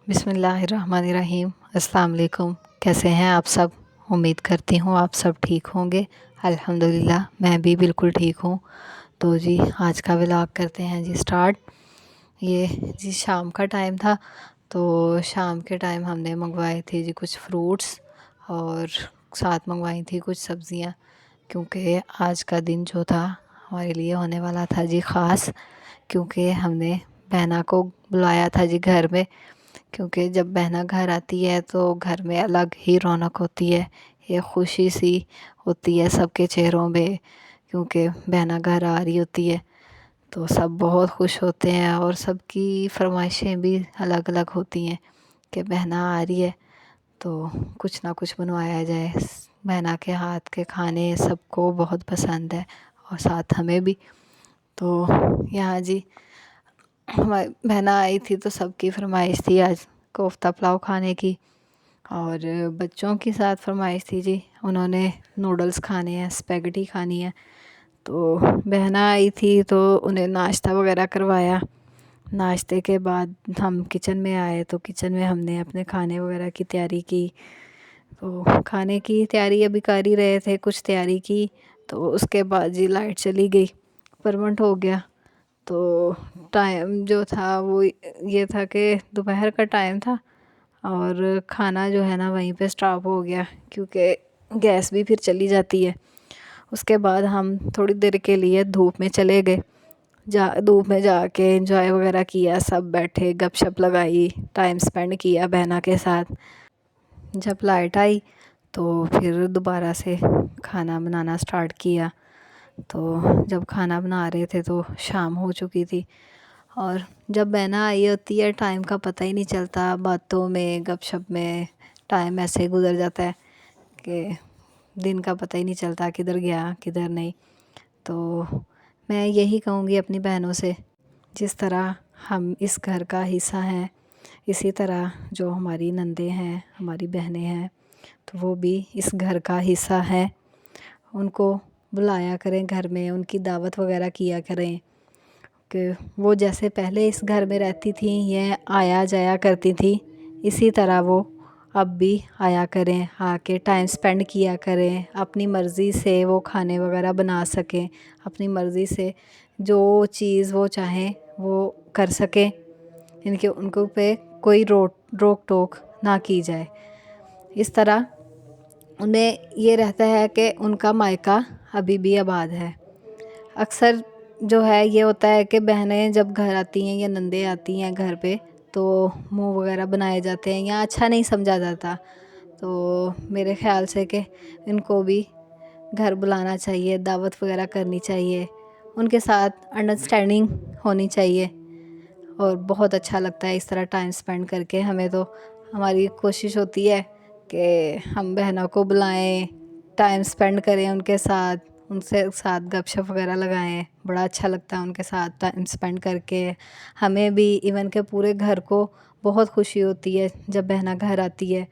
بسم اللہ الرحمن الرحیم۔ السلام علیکم، کیسے ہیں آپ سب؟ امید کرتی ہوں آپ سب ٹھیک ہوں گے۔ الحمدللہ میں بھی بالکل ٹھیک ہوں۔ تو جی آج کا ولاگ کرتے ہیں جی سٹارٹ۔ یہ جی شام کا ٹائم تھا، تو شام کے ٹائم ہم نے منگوائے تھے جی کچھ فروٹس، اور ساتھ منگوائی تھی کچھ سبزیاں، کیونکہ آج کا دن جو تھا ہمارے لیے ہونے والا تھا جی خاص، کیونکہ ہم نے بہنا کو بلایا تھا جی گھر میں، کیونکہ جب بہنا گھر آتی ہے تو گھر میں الگ ہی رونق ہوتی ہے، ایک خوشی سی ہوتی ہے سب کے چہروں میں، کیونکہ بہنا گھر آ رہی ہوتی ہے تو سب بہت خوش ہوتے ہیں، اور سب کی فرمائشیں بھی الگ الگ ہوتی ہیں کہ بہنا آ رہی ہے تو کچھ نہ کچھ بنوایا جائے۔ بہنا کے ہاتھ کے کھانے سب کو بہت پسند ہے، اور ساتھ ہمیں بھی۔ تو یہاں جی ہماری بہنا آئی تھی تو سب کی فرمائش تھی آج کوفتہ پلاؤ کھانے کی، اور بچوں کی ساتھ فرمائش تھی جی انہوں نے نوڈلس کھانے ہیں، اسپیگٹی کھانی ہے۔ تو بہنا آئی تھی تو انہیں ناشتہ وغیرہ کروایا۔ ناشتے کے بعد ہم کچن میں آئے تو کچن میں ہم نے اپنے کھانے وغیرہ کی تیاری کی۔ تو کھانے کی تیاری ابھی کر ہی رہے تھے، کچھ تیاری کی تو اس کے بعد جی لائٹ چلی گئی، پرمنٹ ہو گیا۔ تو ٹائم جو تھا وہ یہ تھا کہ دوپہر کا ٹائم تھا، اور کھانا جو ہے نا وہیں پہ اسٹاپ ہو گیا، کیونکہ گیس بھی پھر چلی جاتی ہے۔ اس کے بعد ہم تھوڑی دیر کے لیے دھوپ میں چلے گئے، دھوپ میں جا کے انجوائے وغیرہ کیا، سب بیٹھے گپ شپ لگائی، ٹائم سپینڈ کیا بہنا کے ساتھ۔ جب لائٹ آئی تو پھر دوبارہ سے کھانا بنانا سٹارٹ کیا۔ تو جب کھانا بنا رہے تھے تو شام ہو چکی تھی، اور جب بہنا آئی ہوتی ہے ٹائم کا پتہ ہی نہیں چلتا، باتوں میں گپ شپ میں ٹائم ایسے گزر جاتا ہے کہ دن کا پتہ ہی نہیں چلتا کدھر گیا کدھر نہیں۔ تو میں یہی کہوں گی اپنی بہنوں سے، جس طرح ہم اس گھر کا حصہ ہیں، اسی طرح جو ہماری نندیں ہیں، ہماری بہنیں ہیں، تو وہ بھی اس گھر کا حصہ ہیں۔ ان کو بلایا کریں گھر میں، ان کی دعوت وغیرہ کیا کریں، کہ وہ جیسے پہلے اس گھر میں رہتی تھیں، یہ آیا جایا کرتی تھیں، اسی طرح وہ اب بھی آیا کریں، آ کے ٹائم سپینڈ کیا کریں، اپنی مرضی سے وہ کھانے وغیرہ بنا سکیں، اپنی مرضی سے جو چیز وہ چاہیں وہ کر سکیں، ان کے ان کو پہ کوئی روک ٹوک نہ کی جائے۔ اس طرح انہیں یہ رہتا ہے کہ ان کا مائکہ ابھی بھی آباد ہے۔ اکثر جو ہے یہ ہوتا ہے کہ بہنیں جب گھر آتی ہیں یا نندیں آتی ہیں گھر پہ تو منہ وغیرہ بنائے جاتے ہیں یا اچھا نہیں سمجھا جاتا، تو میرے خیال سے کہ ان کو بھی گھر بلانا چاہیے، دعوت وغیرہ کرنی چاہیے، ان کے ساتھ انڈرسٹینڈنگ ہونی چاہیے، اور بہت اچھا لگتا ہے اس طرح ٹائم سپینڈ کر کے۔ ہمیں تو ہماری کوشش ہوتی ہے کہ ہم بہنوں کو بلائیں، ٹائم سپینڈ کریں ان کے ساتھ، ان سے ساتھ گپ شپ وغیرہ لگائیں، بڑا اچھا لگتا ہے ان کے ساتھ ٹائم سپینڈ کر کے۔ ہمیں بھی ایون کہ پورے گھر کو بہت خوشی ہوتی ہے جب بہنا گھر آتی ہے۔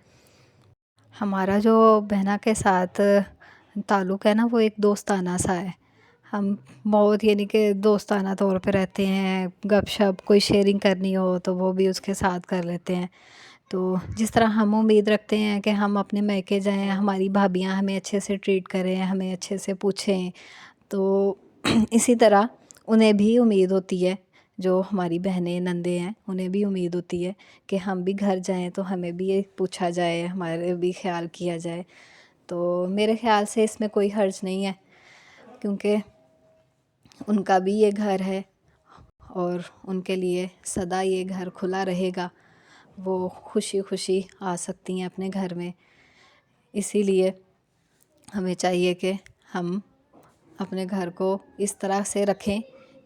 ہمارا جو بہنا کے ساتھ تعلق ہے نا وہ ایک دوستانہ سا ہے، ہم بہت یعنی کہ دوستانہ طور پہ رہتے ہیں، گپ شپ کوئی شیئرنگ کرنی ہو تو وہ بھی اس کے ساتھ کر لیتے ہیں۔ تو جس طرح ہم امید رکھتے ہیں کہ ہم اپنے میکے جائیں، ہماری بھابیاں ہمیں اچھے سے ٹریٹ کریں، ہمیں اچھے سے پوچھیں، تو اسی طرح انہیں بھی امید ہوتی ہے، جو ہماری بہنیں نندیں ہیں انہیں بھی امید ہوتی ہے کہ ہم بھی گھر جائیں تو ہمیں بھی یہ پوچھا جائے، ہمارے بھی خیال کیا جائے۔ تو میرے خیال سے اس میں کوئی حرج نہیں ہے، کیونکہ ان کا بھی یہ گھر ہے، اور ان کے لیے سدا یہ گھر کھلا رہے گا، وہ خوشی خوشی آ سکتی ہیں اپنے گھر میں۔ اسی لیے ہمیں چاہیے کہ ہم اپنے گھر کو اس طرح سے رکھیں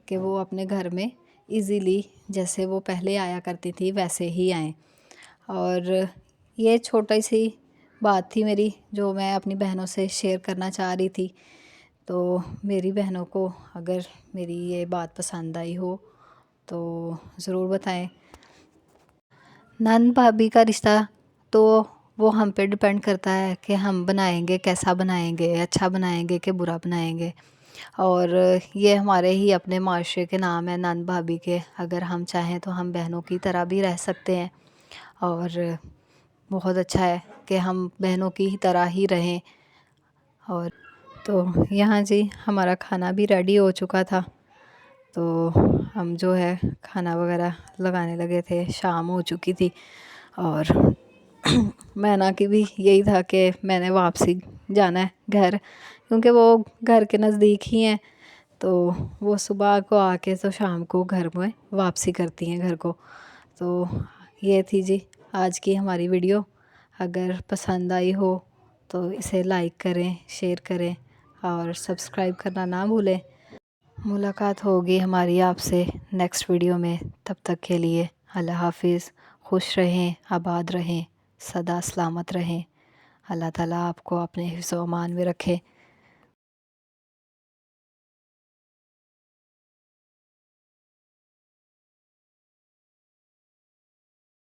کہ وہ اپنے گھر میں ایزیلی جیسے وہ پہلے آیا کرتی تھی ویسے ہی آئیں۔ اور یہ چھوٹی سی بات تھی میری جو میں اپنی بہنوں سے شیئر کرنا چاہ رہی تھی۔ تو میری بہنوں کو اگر میری یہ بات پسند آئی ہو تو ضرور بتائیں۔ نند بھابھی کا رشتہ تو وہ ہم پہ ڈپینڈ کرتا ہے کہ ہم بنائیں گے کیسا بنائیں گے، اچھا بنائیں گے کہ برا بنائیں گے، اور یہ ہمارے ہی اپنے معاشرے کے نام ہے نند بھابھی کے۔ اگر ہم چاہیں تو ہم بہنوں کی طرح بھی رہ سکتے ہیں، اور بہت اچھا ہے کہ ہم بہنوں کی طرح ہی رہیں۔ اور تو یہاں جی ہمارا کھانا بھی ریڈی ہو چکا تھا، تو ہم جو ہے کھانا وغیرہ لگانے لگے تھے، شام ہو چکی تھی۔ اور مینا کی بھی یہی تھا کہ میں نے واپسی جانا ہے گھر، کیونکہ وہ گھر کے نزدیک ہی ہیں، تو وہ صبح کو آ کے تو شام کو گھر میں واپسی کرتی ہیں گھر کو۔ تو یہ تھی جی آج کی ہماری ویڈیو۔ اگر پسند آئی ہو تو اسے لائک کریں، شیئر کریں اور سبسکرائب کرنا نہ بھولیں۔ ملاقات ہوگی ہماری آپ سے نیکسٹ ویڈیو میں، تب تک کے لیے اللہ حافظ۔ خوش رہیں، آباد رہیں، سدا سلامت رہیں۔ اللہ تعالیٰ آپ کو اپنے حفظ و امان میں رکھے۔